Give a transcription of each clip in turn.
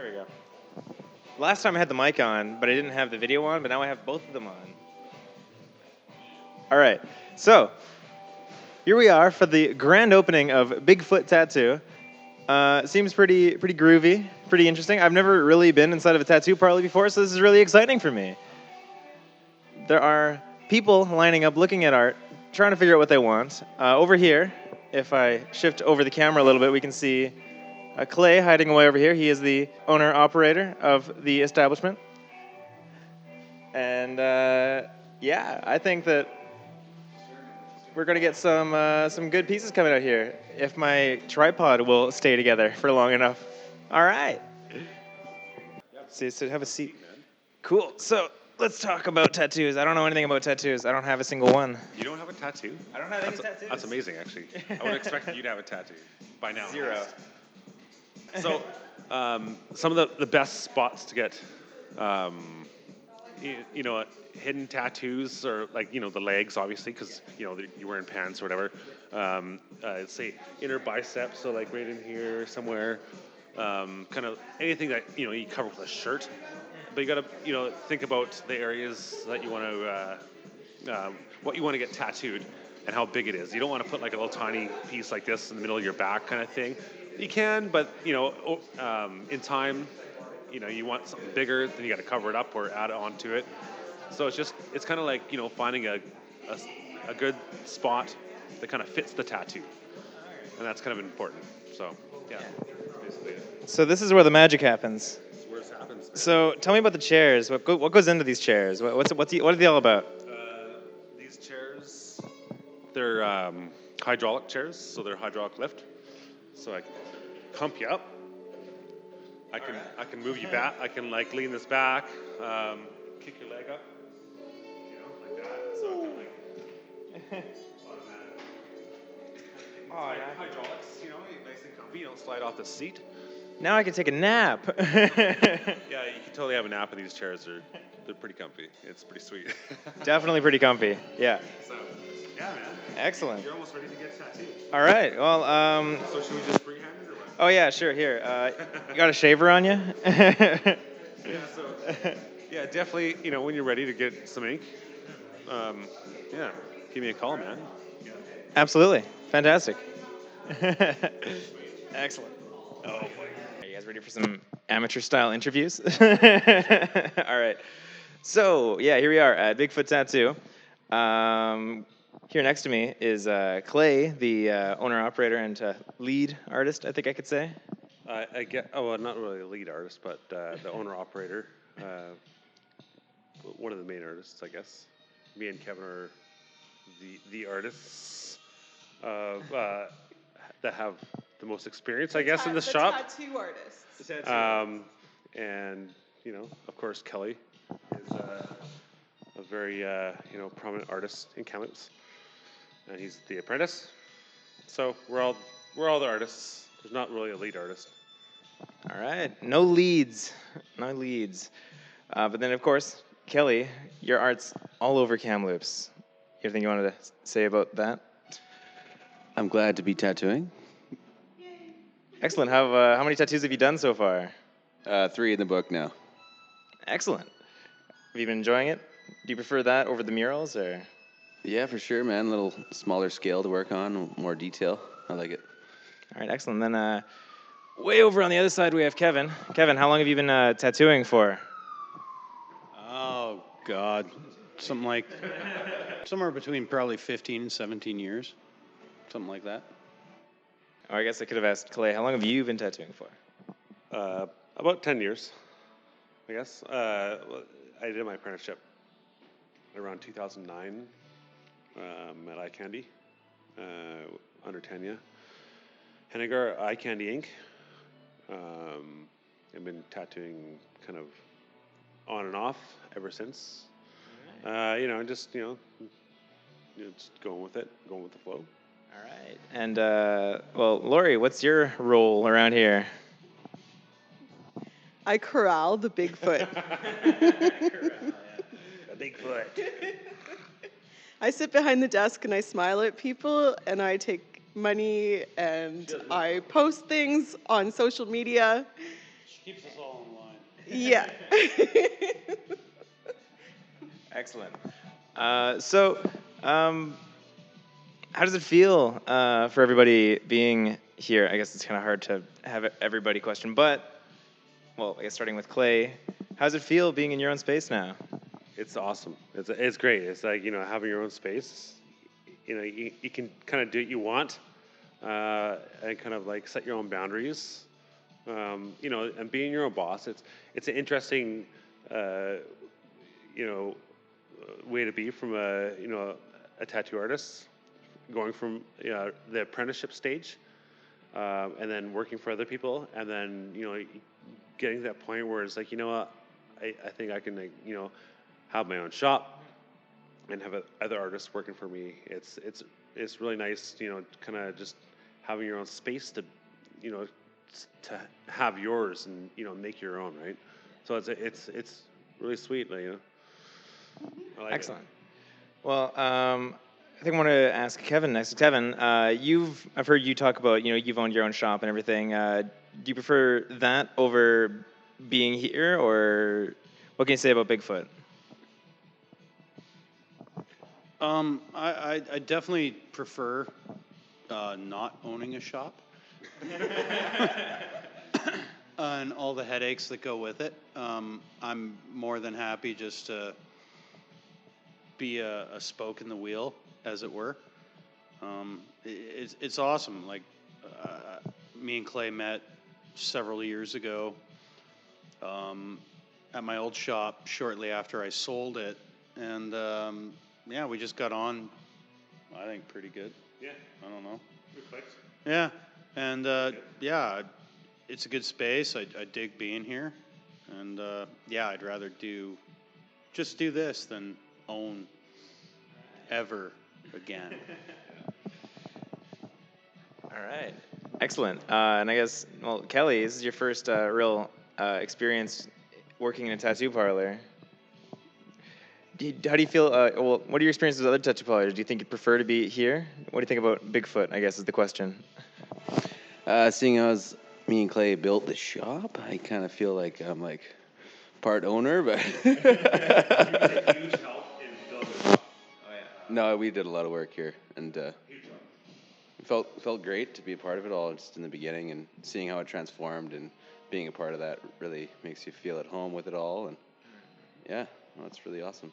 There we go. Last time I had the mic on, but I didn't have the video on, but now I have both of them on. All right, so here we are for the grand opening of Bigfoot Tattoo. Seems pretty groovy, pretty interesting. I've never really been inside of a tattoo parlor before, so this is really exciting for me. There are people lining up looking at art, trying to figure out what they want. Over here, if I shift over the camera a little bit, we can see Clay hiding away over here. He is the owner-operator of the establishment. And yeah, I think that we're going to get some good pieces coming out here if my tripod will stay together for long enough. All right. So have a seat. Cool. So let's talk about tattoos. I don't know anything about tattoos. I don't have a single one. You don't have a tattoo? I don't have any tattoos. That's amazing, actually. I would expect you to have a tattoo by now. Zero. So, some of the best spots to get, hidden tattoos or like, the legs, obviously, because, you're wearing pants or whatever. Say inner bicep, so like right in here somewhere. Kind of anything that, you cover with a shirt. But you got to, think about the areas that you want to, what you want to get tattooed and how big it is. You don't want to put like a little tiny piece like this in the middle of your back kind of thing. You can, but, in time, you want something bigger, then you got to cover it up or add on to it. So it's kind of like, finding a good spot that kind of fits the tattoo. And that's kind of important. So, yeah, basically it. So this is where the magic happens. This is where it happens. Man. So tell me about the chairs. What goes into these chairs? What are they all about? These chairs, they're hydraulic chairs, so they're hydraulic lift. So I can pump you up. I can move you back. I can like lean this back, kick your leg up, like that. So I can like automatic. Hydraulics, nice and comfy. You don't slide off the seat. Now I can take a nap. Yeah, you can totally have a nap in these chairs. They're pretty comfy. It's pretty sweet. Definitely pretty comfy. Yeah. So, yeah, man. Excellent. You're almost ready to get tattooed. All right. Well, So should we just freehand it or what? oh yeah, sure. Here, you got a shaver on you? Yeah, yeah, definitely, when you're ready to get some ink, yeah, give me a call, man. Yeah. Absolutely. Fantastic. Excellent. Oh boy. Are you guys ready for some amateur style interviews? All right. So yeah, here we are at Bigfoot Tattoo. Here next to me is Clay, the owner-operator and lead artist, I think I could say. Not really a lead artist, but the owner-operator, one of the main artists, I guess. Me and Kevin are the artists that have the most experience, I guess, in the shop. Tattoo artists. And, of course, Kelly is a very, prominent artist in Kamloops. And he's the apprentice. So we're all the artists. There's not really a lead artist. All right. No leads. No leads. But then, of course, Kelly, your art's all over Kamloops. Anything you wanted to say about that? I'm glad to be tattooing. Excellent. How many tattoos have you done so far? 3 in the book now. Excellent. Have you been enjoying it? Do you prefer that over the murals, or? Yeah, for sure, man. A little smaller scale to work on, more detail. I like it. All right, excellent. Then way over on the other side, we have Kevin. Kevin, how long have you been tattooing for? Oh, God. Somewhere between probably 15 and 17 years. Something like that. Or I guess I could have asked Clay, how long have you been tattooing for? About 10 years, I guess. I did my apprenticeship around 2009 at Eye Candy, under Tanya Hennigar, Eye Candy Inc. I've been tattooing kind of on and off ever since. Just going with it, going with the flow. All right. And, Lori, what's your role around here? I corral the Bigfoot. A Bigfoot. I sit behind the desk and I smile at people and I take money and I post things on social media Keeps us all in line. Yeah. Excellent. How does it feel for everybody being here? I guess it's kind of hard to have everybody question, but, well, I guess starting with Clay, how does it feel being in your own space now? It's awesome. It's great. It's like, having your own space. You can kind of do what you want, and kind of like set your own boundaries. And being your own boss. It's an interesting, way to be from a tattoo artist, going from the apprenticeship stage, and then working for other people, and then getting to that point where it's like, what, I think I can have my own shop and have other artists working for me. It's really nice, kind of just having your own space to to have yours and make your own, right? So it's really sweet, I like Excellent. Well, I think I want to ask Kevin next. Kevin, I've heard you talk about, you've owned your own shop and everything. Do you prefer that over being here, or what can you say about Bigfoot? I definitely prefer not owning a shop. And all the headaches that go with it. I'm more than happy just to be a spoke in the wheel, as it were. It's awesome. Like, me and Clay met several years ago at my old shop shortly after I sold it. And yeah, we just got on, I think, pretty good. Yeah. I don't know. Good place. Yeah. And yeah, it's a good space. I dig being here. And yeah, I'd rather just do this than own ever again. All right. Excellent. And I guess, well, Kelly, this is your first real experience working in a tattoo parlor. How do you feel? Well, what are your experiences with other tattoo parlors? Do you think you'd prefer to be here? What do you think about Bigfoot, I guess, is the question. Seeing as me and Clay built the shop, I kind of feel like I'm like part owner, but You was a huge help in building the shop. no, we did a lot of work here, and Huge help. it felt great to be a part of it all just in the beginning, and seeing how it transformed and being a part of that really makes you feel at home with it all, and yeah, well, it's really awesome.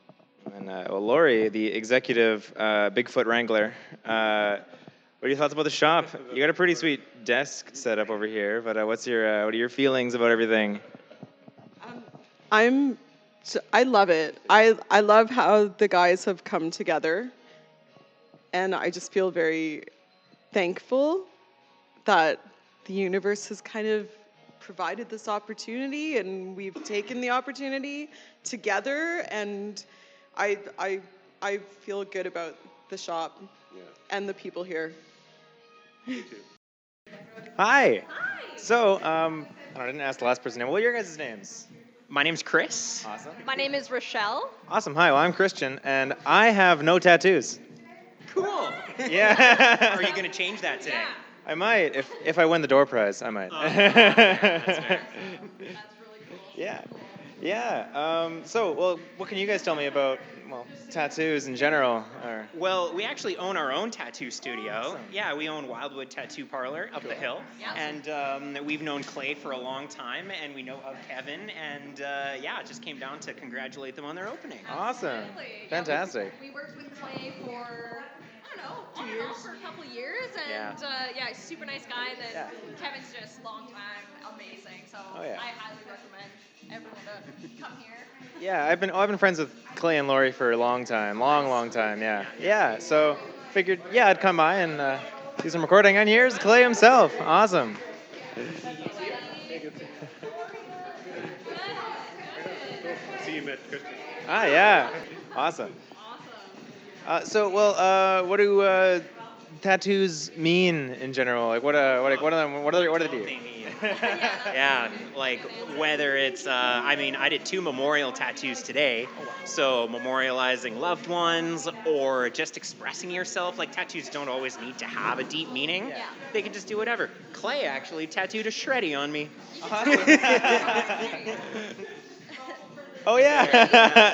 And well, Lori, the executive Bigfoot wrangler, what are your thoughts about the shop? You got a pretty sweet desk set up over here, but what are your feelings about everything? I love it. I love how the guys have come together, and I just feel very thankful that the universe has kind of provided this opportunity, and we've taken the opportunity together, and I feel good about the shop and the people here. Hi. So, I didn't ask the last person's name. What are your guys' names? My name's Chris. Awesome. My name is Rochelle. Awesome. Hi. Well, I'm Christian, and I have no tattoos. Cool. Yeah. Are you going to change that today? I might, if I win the door prize, I might. That's fair. That's really cool. Yeah. Yeah. Well, what can you guys tell me about, tattoos in general? Or Well, we actually own our own tattoo studio. Awesome. Yeah, we own Wildwood Tattoo Parlor up the hill. Yeah. And we've known Clay for a long time, and we know of Kevin. And yeah, it just came down to congratulate them on their opening. Awesome. Absolutely. Fantastic. We worked with Clay for, I don't know, on and off for a couple of years, and yeah, he's a super nice guy. That Yeah. Kevin's just long time, amazing. So Oh, yeah. I highly recommend everyone to come here. Yeah, I've been friends with Clay and Lori for a long time. Long time, yeah. Yeah, so figured, I'd come by and do some recording. And here's Clay himself. Awesome. See you, Matt. Christian. Ah, yeah. Awesome. What do tattoos mean in general? Like, what do they do? They mean. Yeah, like whether it's, I mean, I did 2 memorial tattoos today, so memorializing loved ones or just expressing yourself. Like tattoos don't always need to have a deep meaning. Yeah. They can just do whatever. Clay actually tattooed a shreddy on me. Oh yeah,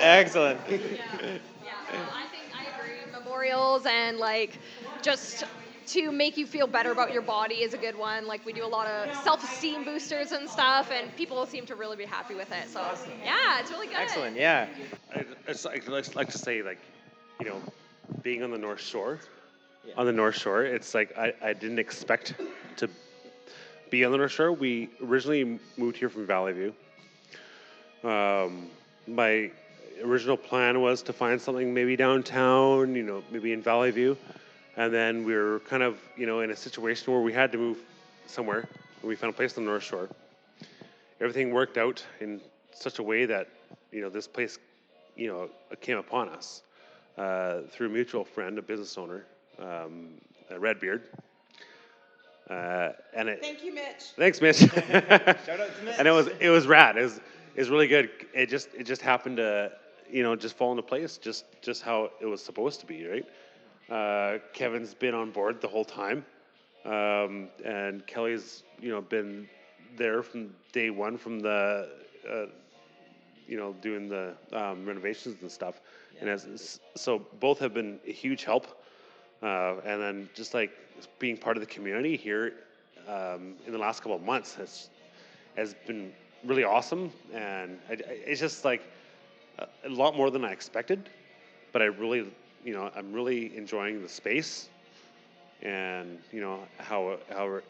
excellent. Yeah, well, I think I agree. Memorials and like just to make you feel better about your body is a good one. Like we do a lot of self-esteem boosters and stuff, and people seem to really be happy with it. So yeah, it's really good. Excellent, yeah. I'd like to say, like, you know, being on the North Shore, it's like I didn't expect to be on the North Shore. We originally moved here from Valley View. My original plan was to find something maybe downtown, you know, maybe in Valley View. And then we were kind of, you know, in a situation where we had to move somewhere. And we found a place on the North Shore. Everything worked out in such a way that, you know, this place, you know, came upon us through a mutual friend, a business owner, Redbeard. And it, Thank you, Mitch. thanks, Mitch. Shout out to Mitch. And it was rad. It was really good. It just happened to, you know, just fall into place, just how it was supposed to be, right? Kevin's been on board the whole time, and Kelly's, you know, been there from day one, from the, you know, doing the renovations and stuff. And so both have been a huge help, and then just like being part of the community here in the last couple of months has been really awesome, and it's just like a lot more than I expected. But I really, you know, I'm really enjoying the space, and you know how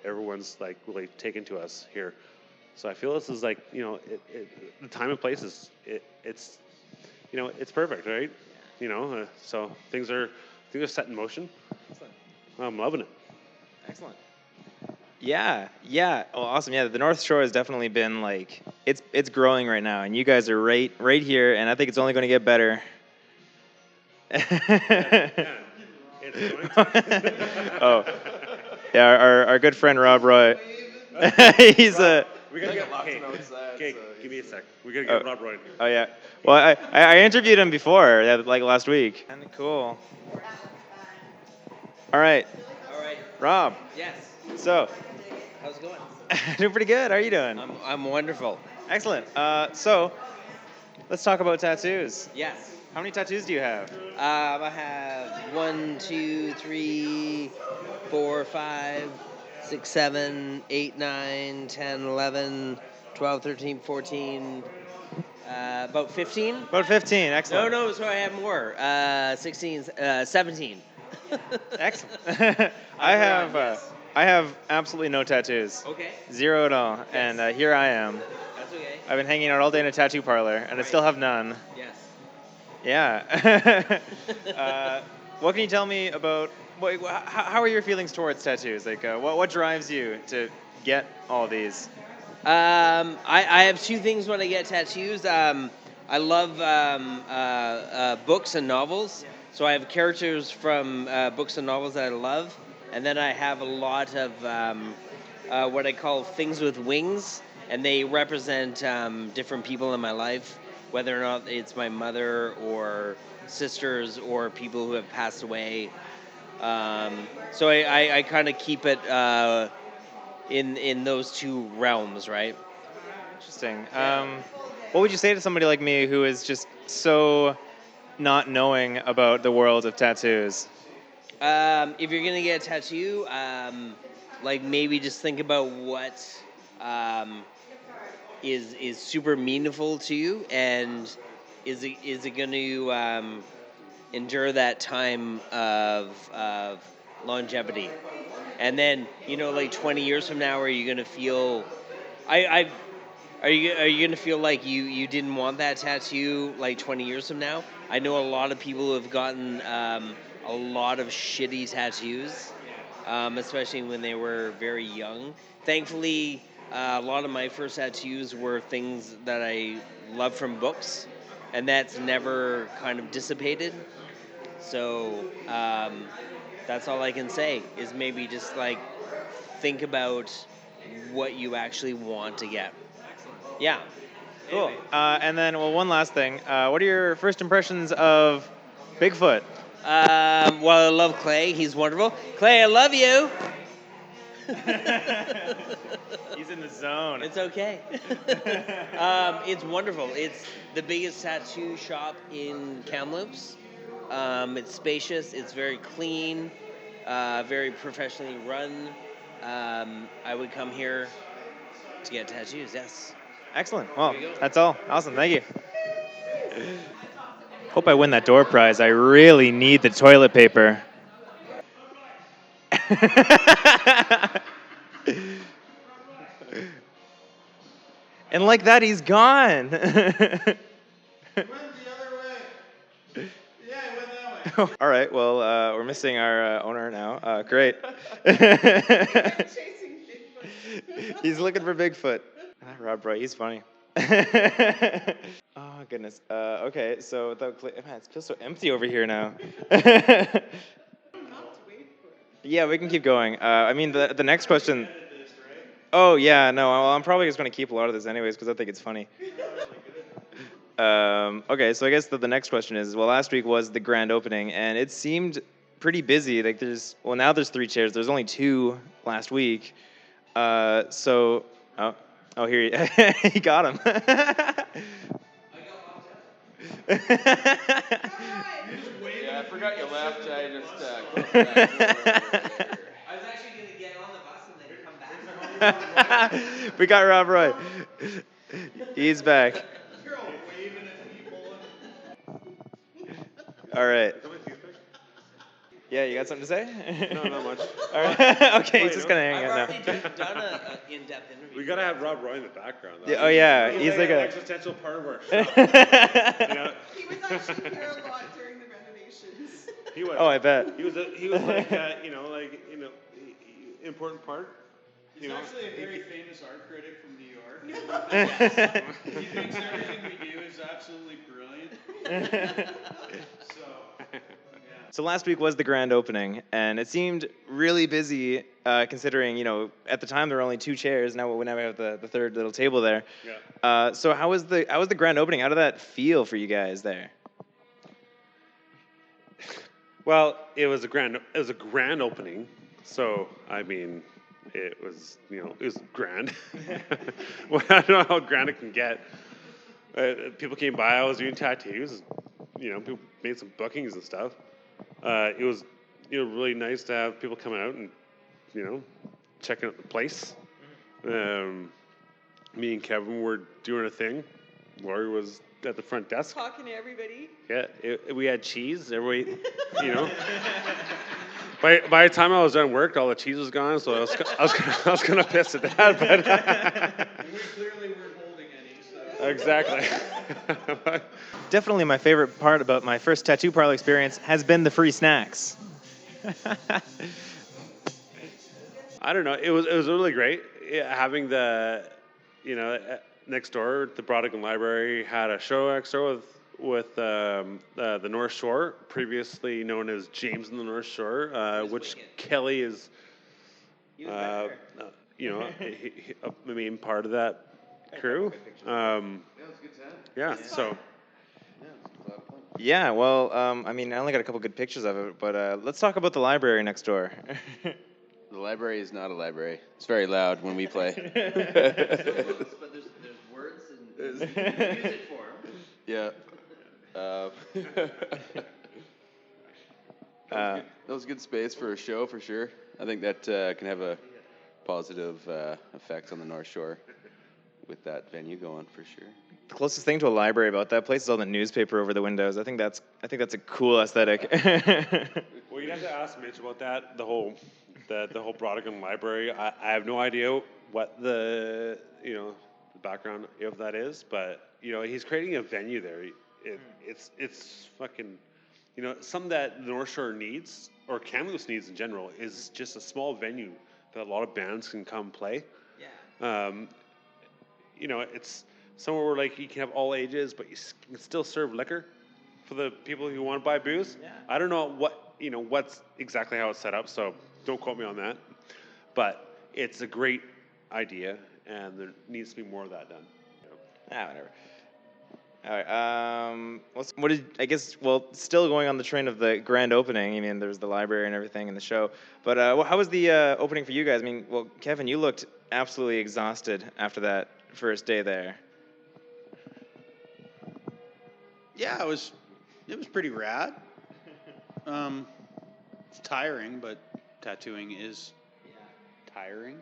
everyone's like really taken to us here. So I feel this is like, you know, the time and place is it's you know, it's perfect, right? You know, so things are set in motion. I'm loving it. Excellent. Yeah. Oh, awesome. Yeah, the North Shore has definitely been like it's growing right now, and you guys are right here, and I think it's only going to get better. It's going to. Oh, yeah. Our good friend Rob Roy. He's a. We gotta get lots of notes. Okay, give me a sec. We gotta get Rob Roy. Oh yeah. Well, I interviewed him before, yeah, like last week. Kind of cool. All right, All right. Rob. Yes. So, How's it going? doing pretty good. How are you doing? I'm wonderful. Excellent. So, let's talk about tattoos. Yes. How many tattoos do you have? I have 1, 2, 3, 4, 5, 6, 7, 8, 9, 10, 11, 12, 13, 14, about 15. About 15. Excellent. No, sorry, I have more. 16, 17. Excellent. I have absolutely no tattoos. Okay. Zero at all. And here I am. That's okay. I've been hanging out all day in a tattoo parlor, and I still have none. Yes. Yeah. What can you tell me about? How are your feelings towards tattoos? Like, what drives you to get all these? I have two things when I get tattoos. I love books and novels, so I have characters from books and novels that I love, and then I have a lot of what I call things with wings, and they represent different people in my life, whether or not it's my mother or sisters or people who have passed away. So I kind of keep it in those two realms, right? Interesting. What would you say to somebody like me who is just so not knowing about the world of tattoos? If you're gonna get a tattoo, like maybe just think about what is super meaningful to you, and is it going to endure that time of longevity? And then, you know, like 20 years from now, are you going to feel? Are you going to feel like you didn't want that tattoo like 20 years from now? I know a lot of people who have gotten a lot of shitty tattoos, especially when they were very young. Thankfully, a lot of my first tattoos were things that I loved from books, and that's never kind of dissipated. So that's all I can say, is maybe just like think about what you actually want to get. Yeah. Cool. And then, well, one last thing. What are your first impressions of Bigfoot? Well, I love Clay. He's wonderful. Clay, I love you. He's in the zone. It's okay. It's wonderful. It's the biggest tattoo shop in Kamloops. It's spacious. It's very clean, very professionally run. I would come here to get tattoos. Yes. Excellent. Well, that's all. Awesome. Thank you. Hope I win that door prize. I really need the toilet paper. And like that, he's gone. All right. Well, we're missing our owner now. Great. He's looking for Bigfoot. Rob Wright, he's funny. Oh goodness. Okay. So without man, it feels so empty over here now. Yeah, we can keep going. I mean, the next question. Oh yeah, no. Well, I'm probably just gonna keep a lot of this anyways because I think it's funny. Okay, so I guess the next question is, well, last week was the grand opening, and it seemed pretty busy. Like now there's 3 chairs. There's only 2 last week. Oh, here he got him. Yeah, I forgot you left. I just closed the back door. I was actually going to get on the bus and then come back. We got Rob Roy. He's back. All right. Yeah, you got something to say? No, not much. All right. Okay, he's just gonna hang I've out already now. done an in-depth interview. We gotta have Rob Roy in the background. Though. Yeah, oh yeah, he's like an a. existential part of our show. Yeah, He was actually here a lot during the renovations. he was. Oh, I bet. He was like important part. He's actually a very famous art critic from New York. He thinks everything we do is absolutely brilliant. So last week was the grand opening, and it seemed really busy, considering at the time there were only 2 chairs. Now we have the third little table there. Yeah. So how was the grand opening? How did that feel for you guys there? Well, it was a grand opening, so I mean, it was grand. Well, I don't know how grand it can get. People came by. I was doing tattoos. People made some bookings and stuff. It was really nice to have people come out and checking out the place. Me and Kevin were doing a thing. Lori was at the front desk. Talking to everybody. Yeah, we had cheese. Everybody, By the time I was done work, all the cheese was gone. So I was gonna piss at that, but We clearly weren't holding any. So. exactly. Definitely my favorite part about my first tattoo parlor experience has been the free snacks. I don't know. It was really great having the next door the Brodigan Library had a show next door with the North Shore, previously known as James and the North Shore, which wicked. Kelly is He was back there. a main part of that crew. Yeah, so Yeah, well, I mean, I only got a couple good pictures of it, but let's talk about the library next door. The library is not a library. It's very loud when we play. But there's words and music form. Yeah. That was good space for a show for sure. I think that can have a positive effect on the North Shore with that venue going for sure. The closest thing to a library about that place is all the newspaper over the windows. I think that's a cool aesthetic. well, you'd have to ask Mitch about that. The whole Brodigan Library. I have no idea what the background of that is, but he's creating a venue there. It's fucking something that the North Shore needs or Kamloops needs in general is just a small venue that a lot of bands can come play. Yeah. It's somewhere where like you can have all ages, but you can still serve liquor for the people who want to buy booze. Yeah. I don't know what's exactly how it's set up, so don't quote me on that. But it's a great idea, and there needs to be more of that done. Whatever. All right. What did I guess? Well, still going on the train of the grand opening. I mean, there's the library and everything in the show. But how was the opening for you guys? I mean, well, Kevin, you looked absolutely exhausted after that first day there. Yeah, it was pretty rad. It's tiring, but tattooing is tiring.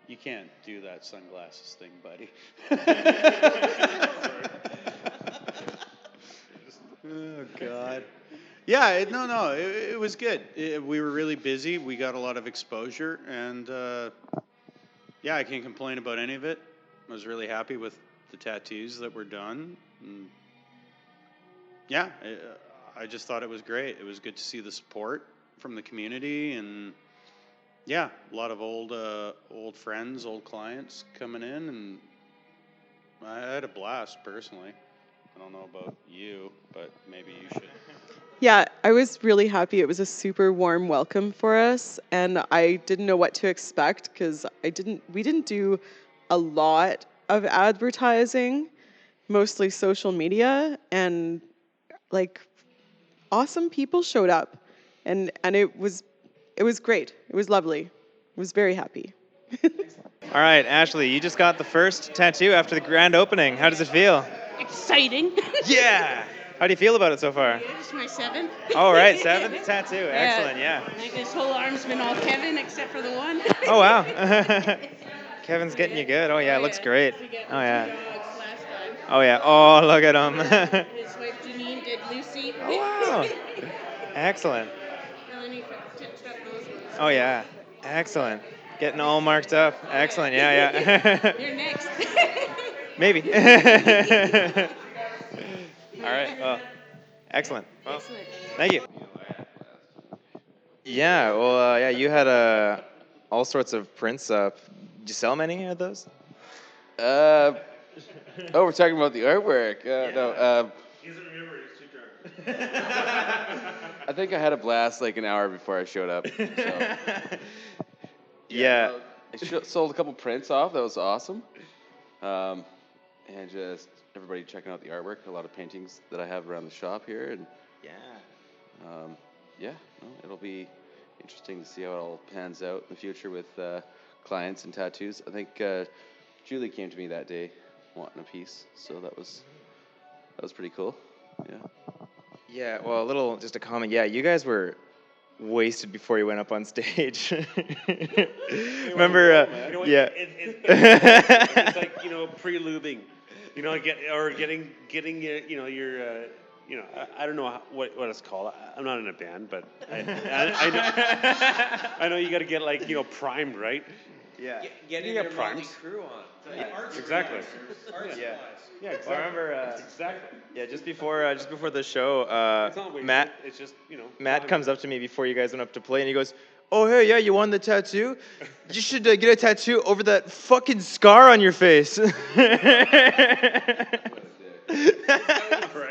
You can't do that sunglasses thing, buddy. Oh God. Yeah, it was good. We were really busy. We got a lot of exposure, and yeah, I can't complain about any of it. I was really happy with the tattoos that were done. And yeah, I just thought it was great. It was good to see the support from the community, and yeah, a lot of old friends, old clients coming in, and I had a blast personally. I don't know about you, but maybe you should. Yeah, I was really happy. It was a super warm welcome for us, and I didn't know what to expect because we didn't do a lot of advertising, mostly social media, and like awesome people showed up, and it was great. It was lovely. I was very happy. All right, Ashley, you just got the first tattoo after the grand opening. How does it feel? Exciting. Yeah. How do you feel about it so far? It's my 7th. All right, 7th tattoo. Excellent. Yeah. Like this whole arm's been all Kevin except for the one. Oh wow. Kevin's getting you good. Oh yeah, it looks great. We got Oh yeah. two dogs last time. Oh yeah. Oh, look at him. His wife Janine did Lucy. Oh wow. Excellent. And then he touched up those ones. Oh yeah. Excellent. Getting all marked up. Excellent. Yeah, yeah. You're next. Maybe. All right. Well, excellent. Well, Excellent. thank you. Yeah. Well, yeah. You had all sorts of prints up. Did you sell many of those? Oh, we're talking about the artwork. No, He doesn't remember. He's too drunk. I think I had a blast like an hour before I showed up. So. Yeah. I sold a couple prints off. That was awesome. And just everybody checking out the artwork. A lot of paintings that I have around the shop here, and Yeah. yeah, it'll be interesting to see how it all pans out in the future with clients and tattoos. I think Julie came to me that day wanting a piece, so that was pretty cool. Yeah. Yeah. Well, just a comment. Yeah, you guys were wasted before you went up on stage. Remember? You know what? Yeah. It's like pre-lubing, getting your I don't know what it's called. I'm not in a band, but I know I know you got to get primed, right? Yeah. Getting You your got Motley primes. Crew on. Exactly. Yeah. Yeah, I exactly. remember. Exactly. Yeah, just before the show, It's not wasted. Matt It's just Matt comes up to me before you guys went up to play, and he goes, "Oh hey, yeah, you won the tattoo? You should get a tattoo over that fucking scar on your face."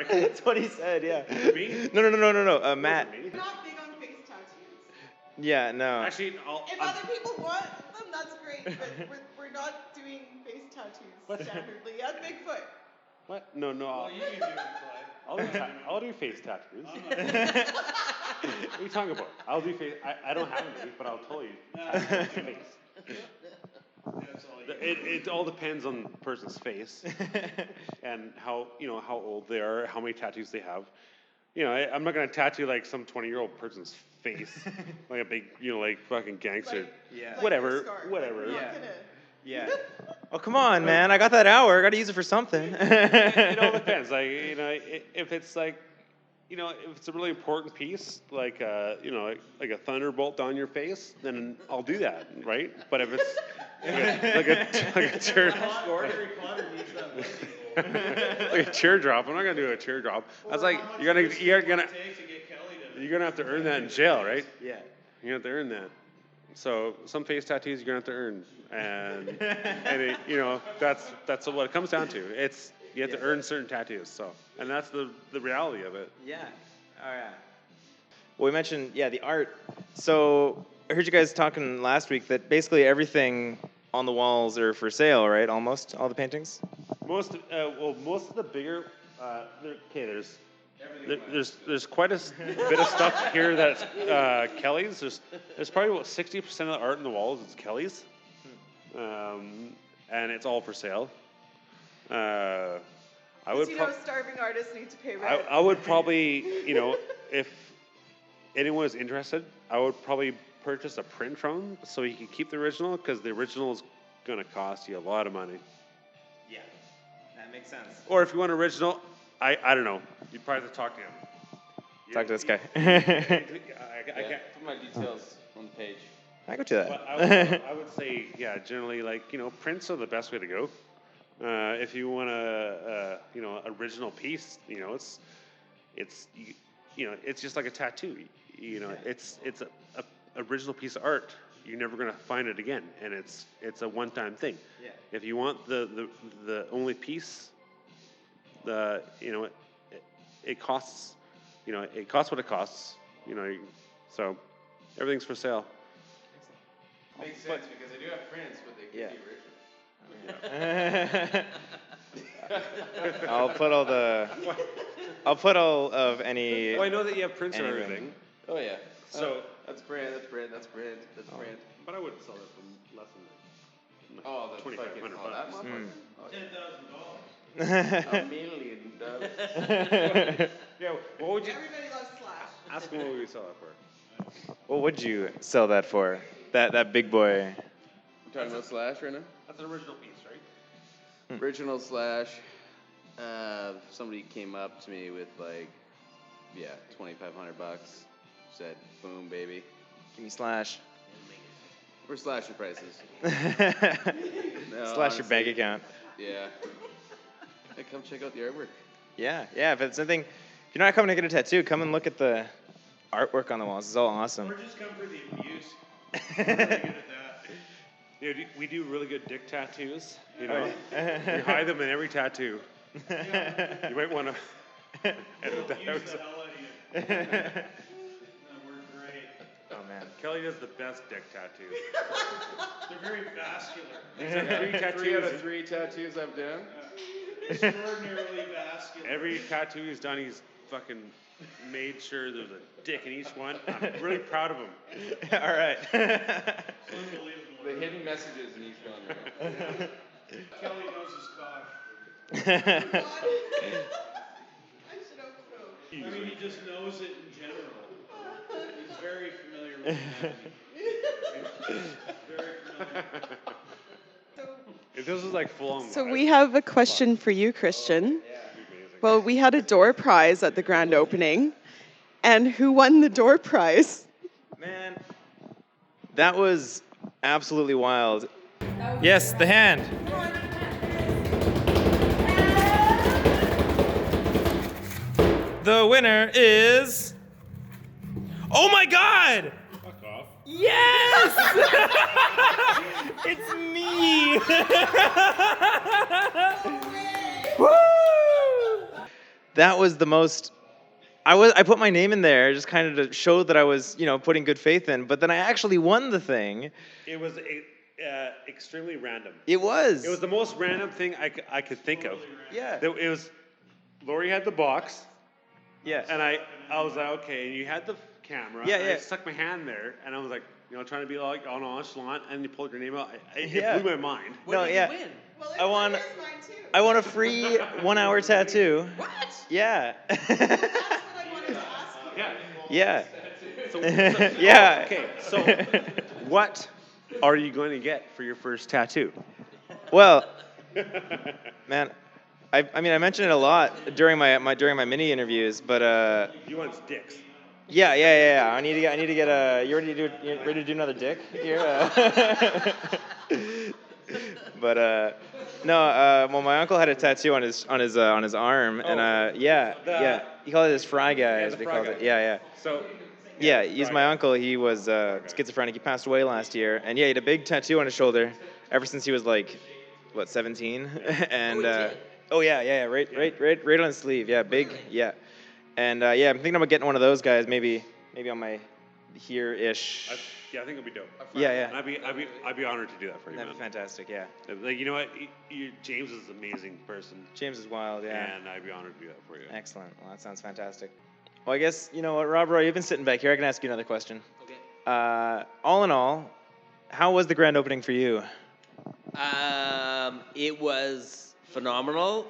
That's what he said. Yeah. Me? No. Matt. I'm not big on face tattoos. Yeah. No. Actually, If other people want them, that's great. But we're not doing face tattoos standardly at Bigfoot. what? No. I'll do face tattoos. What are you talking about? I'll do face. I don't have any, but I'll tell you. Tattoo face. It all depends on the person's face and how old they are, how many tattoos they have. I'm not gonna tattoo like some 20-year-old person's face, like a big, like fucking gangster. Yeah. Whatever. We're not Yeah. gonna. Yeah. Oh come on, man! I got that hour. I got to use it for something. It all depends. Like if it's like, if it's a really important piece, like like a thunderbolt on your face, then I'll do that, right? But if it's like a teardrop, I'm not gonna do a teardrop. That's like you're gonna have to earn that in jail, right? Yeah. You have to earn that. So some face tattoos you're gonna have to earn, and that's what it comes down to. It's you have to earn certain tattoos. So and that's the reality of it. Yeah. All right. Well, we mentioned the art. So I heard you guys talking last week that basically everything on the walls are for sale, right? Almost all the paintings. Most of the bigger, there's quite a bit of stuff here that's Kelly's. There's probably about 60% of the art in the walls is Kelly's, and it's all for sale. I would starving artists need to pay rent. I would probably, if anyone is interested, I would probably purchase a print from him so you can keep the original, because the original is going to cost you a lot of money. Yeah, that makes sense. Or if you want original, I don't know. You'd probably have to talk to him. Talk to this guy. I can't. Put my details on the page. I go to that. But I would say, yeah, generally, prints are the best way to go. If you want original piece, it's just like a tattoo. It's a original piece of art. You're never gonna find it again, and it's a one-time thing. Yeah. If you want the only piece, it costs, it costs what it costs. So everything's for sale. Makes sense because I do have prints, but they could be original. I'll put all of any. Well, I know that you have prints and Anyway. everything. Oh yeah. So That's brand. That's brand. That's brand. That's brand. but I wouldn't sell it for less than Oh, that's $2,500 fucking. bucks. $10,000. $1 million. Yeah, what would you Everybody loves Slash. ask me? What would you sell it for? What would you sell that for? That big boy. I'm talking about Slash right now. That's an original piece, right? Original Slash. Somebody came up to me with $2,500. Said, "Boom, baby." Give me Slash. We're slashing prices. Slash your bank honestly. account. Yeah. Hey, come check out the artwork. Yeah. If it's something, if you're not coming to get a tattoo, come and look at the artwork on the walls. It's all awesome. Or just come for the abuse. We're really good at that. Dude, we do really good dick tattoos. We Oh. hide them in every tattoo. You might want to edit that Use out. the hell out of you. We're great. Oh man. Kelly does the best dick tattoos. They're very vascular. Three tattoos. 3 out of 3 tattoos I've done. Extraordinarily vascular. Every tattoo he's done, he's fucking made sure there's a dick in each one. I'm really proud of him. All right. Unbelievable. The hidden messages in each one. Kelly knows his cock. I should have known. I mean, he just knows it in general. He's very familiar with anatomy. Very familiar. If this was like full on. So we have a question for you, Christian. Well, we had a door prize at the grand opening, and who won the door prize? Man, that was absolutely wild. Yes, the hand. The winner is. Oh my God! Fuck off. Yes! It's me! Woo! That was the most. I put my name in there just kind of to show that I was, putting good faith in. But then I actually won the thing. It was extremely random. It was. It was the most random thing I could think of. Yeah. It was. Lori had the box, Yeah. and I was like, okay, and you had the camera. Yeah, and yeah. I stuck my hand there, and I was like, trying to be like all nonchalant, and you pulled your name out. It Yeah. blew my mind. No, yeah. Well, I won. Mine too. I want a free 1-hour tattoo. What? Yeah. That's what I wanted to ask you. Yeah. Yeah. So, Yeah. Okay. So, what are you going to get for your first tattoo? Well, man, I mean I mentioned it a lot during my mini interviews, but You want dicks. yeah. I need to get you ready to do another dick here? But no, well my uncle had a tattoo on his arm, and yeah, he called it his fry guy, as the they fry called guy. it. Yeah. So, Yeah, he's fry my guy. uncle. He was schizophrenic. He passed away last year, and yeah, he had a big tattoo on his shoulder ever since he was like, 17, and right on his sleeve. Yeah, big. Yeah, and I'm thinking about getting one of those guys, maybe on my here-ish. Yeah, I think it'd be dope. Yeah, And I'd be honored to do that for you, That'd man. be fantastic. Yeah. Like, you know what? James is an amazing person, James is wild. Yeah. and I'd be honored to do that for you. Excellent. Well, that sounds fantastic. Well, I guess you know what, Rob Roy, you've been sitting back here. I can ask you another question. Okay. All in all, how was the grand opening for you? It was phenomenal.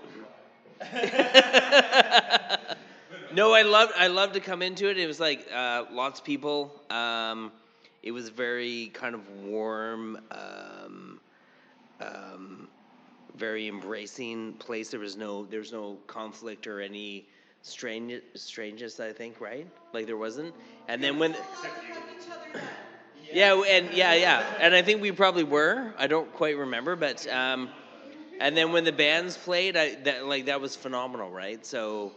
No, I loved to come into it. It was like lots of people. It was very kind of warm, very embracing place. There was no conflict or any strangeness. I think, right? Like there wasn't. And then when. Yeah, and I think we probably were. I don't quite remember, but and then when the bands played, that was phenomenal, right? So,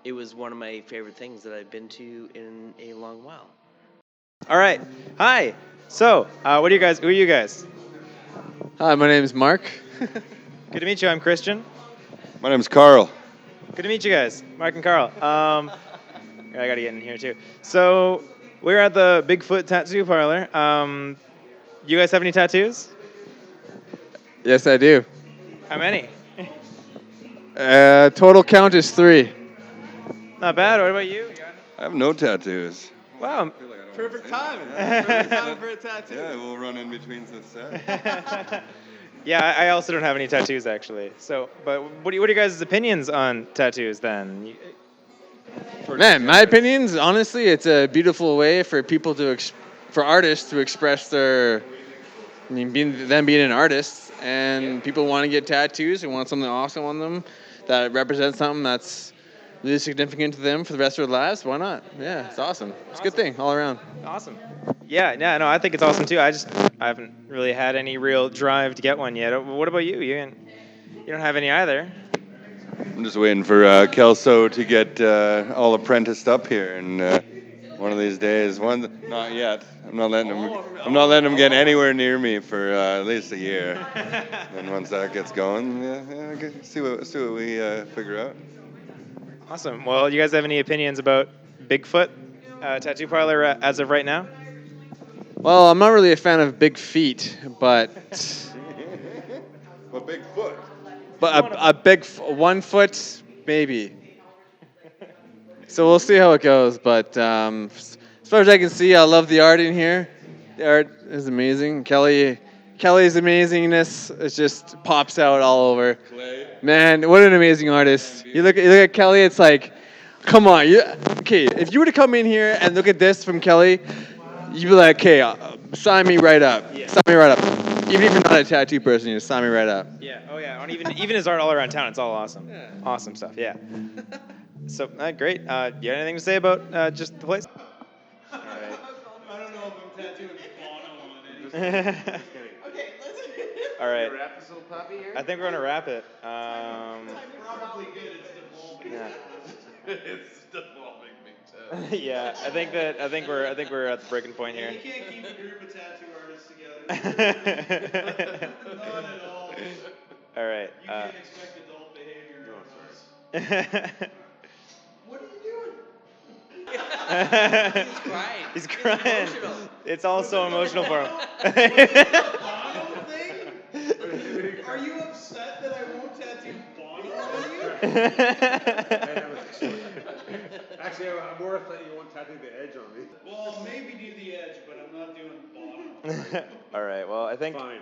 it was one of my favorite things that I've been to in a long while. All right. Hi. So, what are you guys? Who are you guys? Hi, my name is Mark. Good to meet you. I'm Christian. My name's Carl. Good to meet you guys, Mark and Carl. I gotta get in here too. So, we're at the Bigfoot Tattoo Parlor. You guys have any tattoos? Yes, I do. How many? Total count is 3. Not bad. What about you? I have no tattoos. Wow. Perfect timing. Perfect time for a tattoo. Yeah, we'll run in between the set. Yeah, I also don't have any tattoos actually. So, but what are you guys' opinions on tattoos then? Man, my opinions, honestly, it's a beautiful way for people for artists to express their, being an artist, and people want to get tattoos and want something awesome on them that represents something that's really significant to them for the rest of their lives. Why not? Yeah, it's awesome. It's a good thing all around. Awesome. Yeah, no, I think it's awesome too. I haven't really had any real drive to get one yet. What about you? You don't have any either. I'm just waiting for Kelso to get all apprenticed up here, and one of these days. Not yet. I'm not letting him get anywhere near me for at least a year. And once that gets going, okay, see what we figure out. Awesome. Well, you guys have any opinions about Bigfoot Tattoo Parlor as of right now? Well, I'm not really a fan of big feet, but But Bigfoot. but a big 1 foot maybe. So we'll see how it goes. But as far as I can see, I love the art in here. The art is amazing. Kelly's amazingness it just pops out all over. Man, what an amazing artist! You look at Kelly. It's like, come on. Okay, if you were to come in here and look at this from Kelly, you'd be like, okay, sign me right up. Yeah. Sign me right up. Even if you're not a tattoo person, you just sign me right up. Yeah. Oh yeah. And even his art all around town, it's all awesome. Yeah. Awesome stuff. Yeah. So great. You have anything to say about just the place? All right. I don't know if I'm tattooing Bono on it. Okay, let's. All right. Wrap this little puppy here. I think we're gonna wrap it. Probably good. It's devolving. Yeah. It's devolving big time. Yeah. I think we're at the breaking point here. You can't keep a group of tattoo artists together. Not at all. All right. You can't expect adult behavior. What are you doing? He's crying. He's crying. It's all so emotional for him. Bono thing? Are you upset that I won't tattoo Bono on you? Actually, I'm more upset you won't tattoo the edge on me. Well, I'll maybe do the edge, but I'm not doing Bono. All right. Well, I think Fine.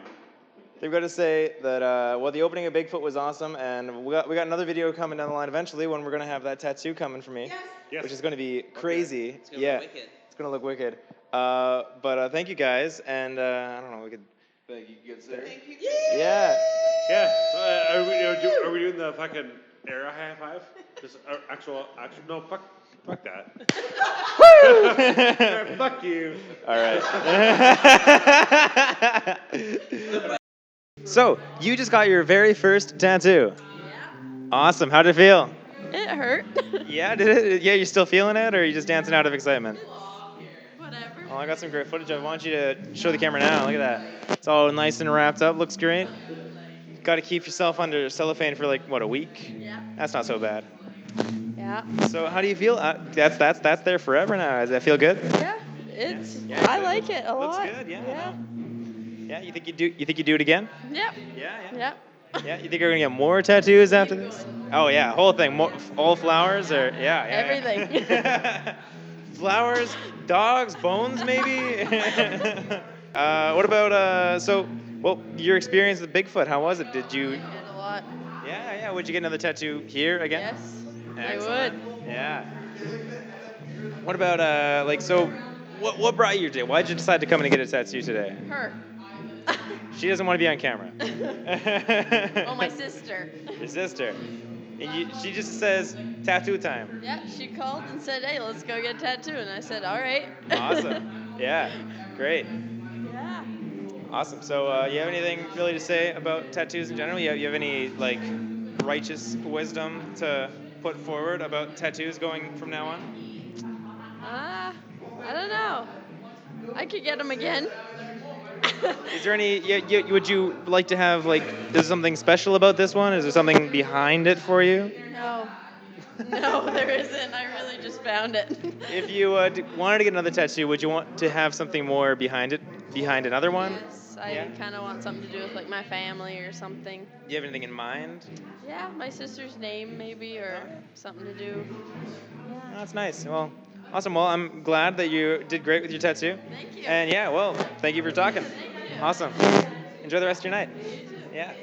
they've got to say that the opening of Bigfoot was awesome, and we got another video coming down the line eventually when we're gonna have that tattoo coming for me, Yes. which is gonna be crazy. It's gonna look wicked. It's gonna look wicked. But thank you guys, and I don't know, we could. Thank you, good sir. Thank you. Yeah. Yeah. Are we doing the fucking air high five? Just actual. No, fuck that. Fuck you. All right. So you just got your very first tattoo. Awesome. How did it feel? It hurt. Yeah. Did it? Yeah. You still feeling it, or are you just dancing out of excitement? Whatever. Oh, I got some great footage. I want you to show the camera now. Look at that. It's all nice and wrapped up. Looks great. Got to keep yourself under cellophane for like, what, a week? Yeah. That's not so bad. Yeah. So how do you feel? That's there forever now. Does that feel good? Yeah. It's. Yeah, I it like it a looks lot. good. Yeah. Yeah. Yeah. You think you do it again? Yep. Yeah. Yep. Yeah. You think you're gonna get more tattoos after this? Oh yeah, whole thing. More, all flowers or yeah. Everything. Flowers, dogs, bones, maybe. What about your experience with Bigfoot? How was it? Did you? Did a lot. Yeah. Would you get another tattoo here again? Yes. Excellent. I would. Yeah. What about what brought you today? Why did you decide to come in and get a tattoo today? Her. She doesn't want to be on camera. Oh, my sister. Your sister. She just says tattoo time. Yeah, she called and said, "Hey, let's go get a tattoo," and I said, "All right." Awesome. Yeah. Great. Yeah. Awesome. So, you have anything really to say about tattoos in general? You have any like righteous wisdom to put forward about tattoos going from now on? I don't know. I could get them again. Is there any? Would you like to have like? Is something special about this one? Is there something behind it for you? No. No, there isn't. I really just found it. If you wanted to get another tattoo, would you want to have something more behind it, behind another one? Yes, I kind of want something to do with like my family or something. Do you have anything in mind? Yeah, my sister's name maybe or something to do. Oh, that's nice. Well, awesome. Well, I'm glad that you did great with your tattoo. Thank you. And yeah, well, thank you for talking. Thank you. Awesome. Enjoy the rest of your night. You too. Yeah.